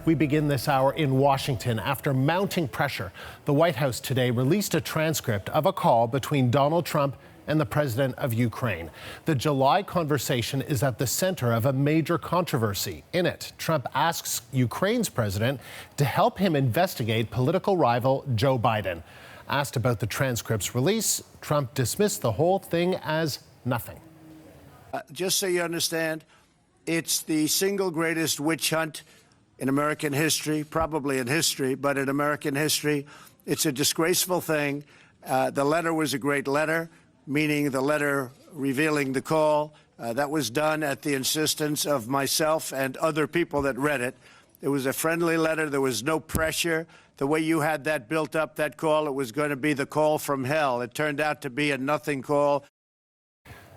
We begin this hour in Washington. After mounting pressure, the White House today released a transcript of a call between Donald Trump and the president of Ukraine. The July conversation is at the center of a major controversy. In it, Trump asks Ukraine's president to help him investigate political rival Joe Biden. Asked about the transcript's release, Trump dismissed the whole thing as nothing. Just so you understand, it's the single greatest witch hunt in American history, probably in history, but in American history. It's a disgraceful thing. The letter was a great letter, meaning the letter revealing the call. That was done at the insistence of myself and other people that read it. It was a friendly letter. There was no pressure. The way you had that built up, that call, it was going to be the call from hell. It turned out to be a nothing call.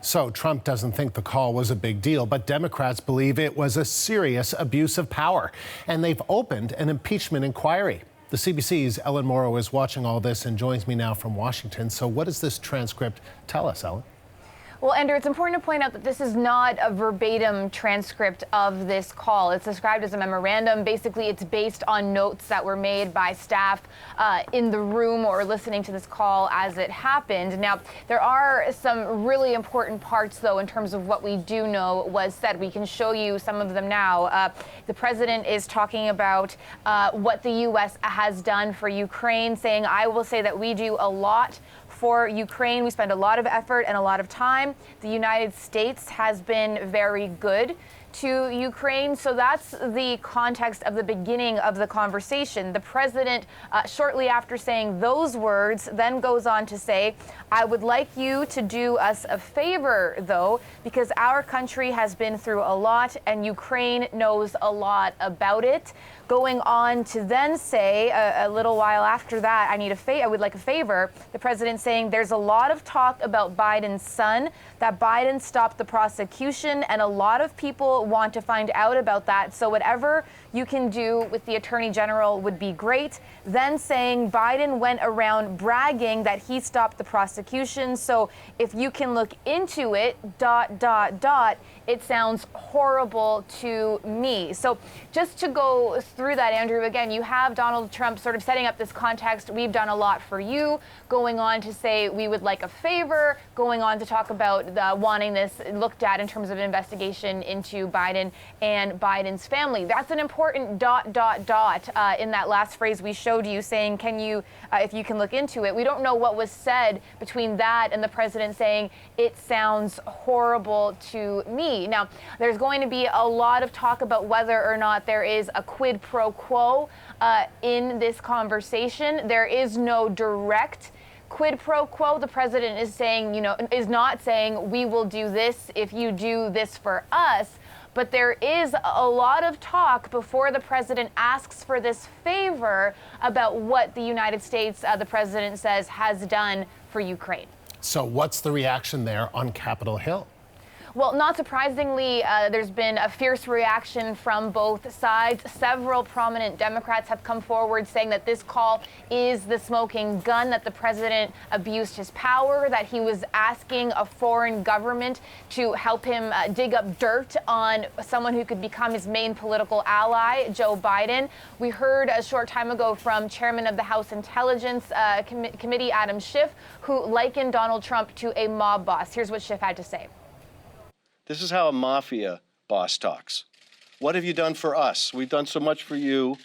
So Trump doesn't think the call was a big deal, but Democrats believe it was a serious abuse of power, and they've opened an impeachment inquiry. The CBC's Ellen Morrow is watching all this and joins me now from Washington. So what does this transcript tell us, Ellen? Well, Andrew, it's important to point out that this is not a verbatim transcript of this call. It's described as a memorandum. Basically, it's based on notes that were made by staff in the room or listening to this call as it happened. Now, there are some really important parts, though, in terms of what we do know was said. We can show you some of them now. The president is talking about what the U.S. has done for Ukraine, saying, I will say that we do a lot for Ukraine. We spend a lot of effort and a lot of time. The United States has been very good to Ukraine. So that's the context of the beginning of the conversation. The president, shortly after saying those words, then goes on to say, I would like you to do us a favor, though, because our country has been through a lot and Ukraine knows a lot about it. Going on to then say a little while after that, I would like a favor. The president saying there's a lot of talk about Biden's son, that Biden stopped the prosecution, and a lot of people want to find out about that. So whatever you can do with the attorney general would be great. Then saying Biden went around bragging that he stopped the prosecution. So if you can look into it, ... it sounds horrible to me. So just to go through that, Andrew, again, you have Donald Trump sort of setting up this context. We've done a lot for you, going on to say we would like a favor, going on to talk about wanting this looked at in terms of an investigation into Biden and Biden's family. That's an important ... in that last phrase we showed you, saying, can you, if you can look into it. We don't know what was said between that and the president saying it sounds horrible to me. Now, there's going to be a lot of talk about whether or not there is a quid pro quo in this conversation. There is no direct quid pro quo. The president is saying, is not saying we will do this if you do this for us. But there is a lot of talk before the president asks for this favor about what the United States, the president says, has done for Ukraine. So what's the reaction there on Capitol Hill? Well, not surprisingly, there's been a fierce reaction from both sides. Several prominent Democrats have come forward saying that this call is the smoking gun, that the president abused his power, that he was asking a foreign government to help him dig up dirt on someone who could become his main political ally, Joe Biden. We heard a short time ago from Chairman of the House Intelligence Committee, Adam Schiff, who likened Donald Trump to a mob boss. Here's what Schiff had to say. This is how a mafia boss talks. What have you done for us? We've done so much for you,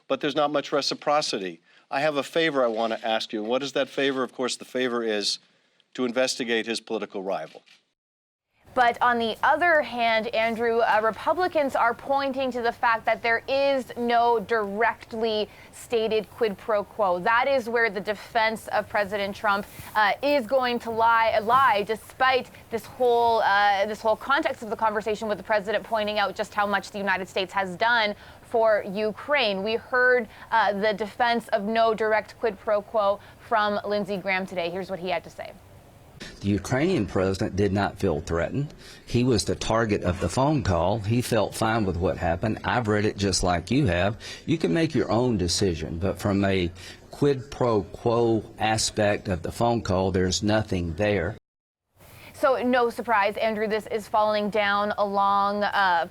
but there's not much reciprocity. I have a favor I want to ask you. What is that favor? Of course, the favor is to investigate his political rival. But on the other hand, Andrew, Republicans are pointing to the fact that there is no directly stated quid pro quo. That is where the defense of President Trump is going to lie, despite this whole context of the conversation with the president pointing out just how much the United States has done for Ukraine. We heard the defense of no direct quid pro quo from Lindsey Graham today. Here's what he had to say. The Ukrainian president did not feel threatened. He was the target of the phone call. He felt fine with what happened. I've read it just like you have. You can make your own decision, but from a quid pro quo aspect of the phone call, there's nothing there. So no surprise, Andrew, this is falling down along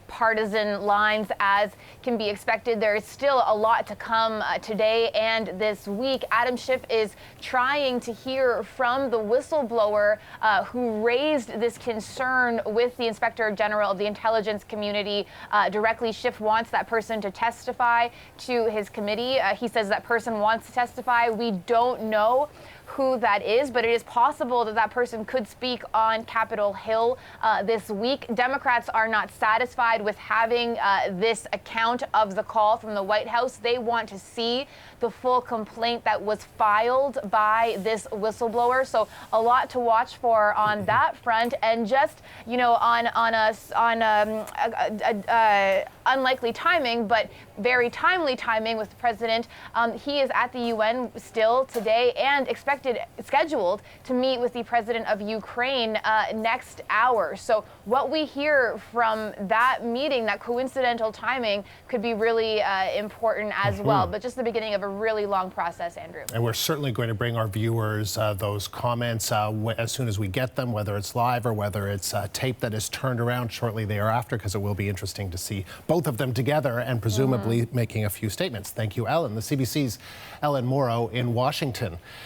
partisan lines as can be expected. There is still a lot to come today and this week. Adam Schiff is trying to hear from the whistleblower who raised this concern with the Inspector General of the intelligence community directly. Schiff wants that person to testify to his committee. He says that person wants to testify. We don't know who that is, but it is possible that that person could speak on Capitol Hill this week. Democrats are not satisfied with having this account of the call from the White House. They want to see the full complaint that was filed by this whistleblower. So a lot to watch for on that front. And just, you know, on unlikely timing, but very timely timing with the president. He is at the UN still today and scheduled to meet with the president of Ukraine next hour. So what we hear from that meeting, that coincidental timing, could be really important as well. But just the beginning of a really long process, Andrew. And we're certainly going to bring our viewers those comments as soon as we get them, whether it's live or whether it's tape that is turned around shortly thereafter, because it will be interesting to see both of them together and presumably making a few statements. Thank you, Ellen. The CBC's Ellen Morrow in Washington.